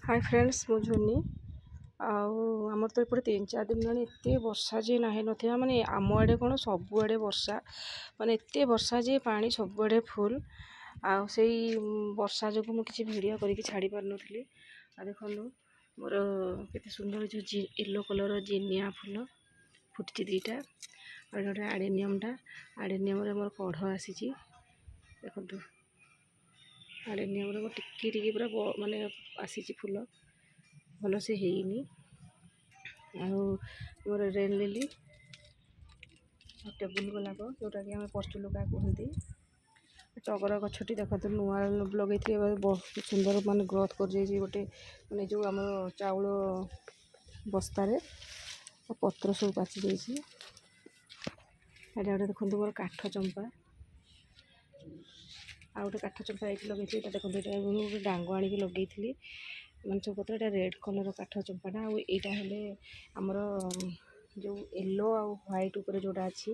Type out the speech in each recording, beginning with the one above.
Hi friends मु झुनी आमर तो ये 3-4 दिन जानी एत वर्षा जे ना ना माने आम आड़े कौन सबुआड़े वर्षा माने एत वर्षा जे पानी सबुआड़े फुल से वर्षा जो मुझे वीडियो करके छाड़ी पार नी आ देखो मोर के सुंदर जो येलो कलर जिनिया फुल फुटी दुईटा और गोटे आडेनियमटा आडेनियम मोर कढ़ आसी देखो आडेनियम मोर टिकी पूरा माने आसी फुल भल से हैनी मोर रेन लिली टेबुल गोलाप जोटा कि आम पर्चुलुका कहते टगर गछटी देखते नुआ लगे बहुत सुंदर मान ग्रोथ कर गोटे माने जो आम चाउल बस्तार पत्र सब पाची जाइए गोटे देखो मोर काठ चंपा आ गोटे काठ चंपा ये लगे देखो गोटे डांग आनी लगे मान सब पत्र ये रेड कलर काठ चंपाटा आईटा हेले आमर जो येलो आ व्हाइट ऊपर जोड़ा अच्छी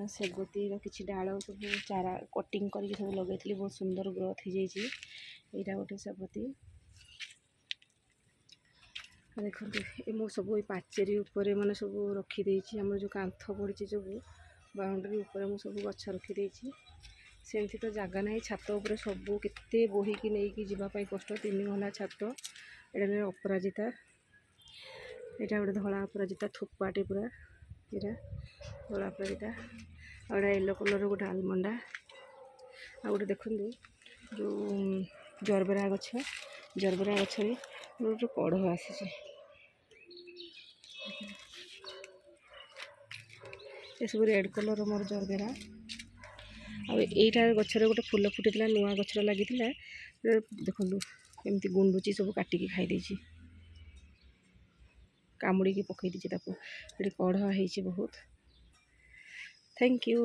सेगुती किसी डाल सब चारा कटिंग करके सब लगे बहुत सुंदर ग्रोथ हो जाइए यहाँ गोटे सेगुती देखो ये सब पाचेरी उपरे माने सब रखीदे आम जो कांथ पड़ी सब बाउंड्री उपरे मु सब गछ रखीदे सेमती तो जगह ना छात उपर सब केते बोहीकी नहीं जावाई कष्ट 3 घंटा छात ये अपराजिता यहाँ गोटे धला अपराजिता थोपाटे पूरा यहाँ धला अपराजिता और येलो कलर गोटे आलमंडा आ गोटे देखु जो जरबेरा गछ गोटे कढ़ आसी ये सब रेड कलर मोर जरबेरा आईटा गचर गोटे फुल फुटी नुआ गचर लगी देखो एमती गुंडुची सब काटिकी खाई कामुड़ी पकई ये कढ़ है बहुत। Thank you.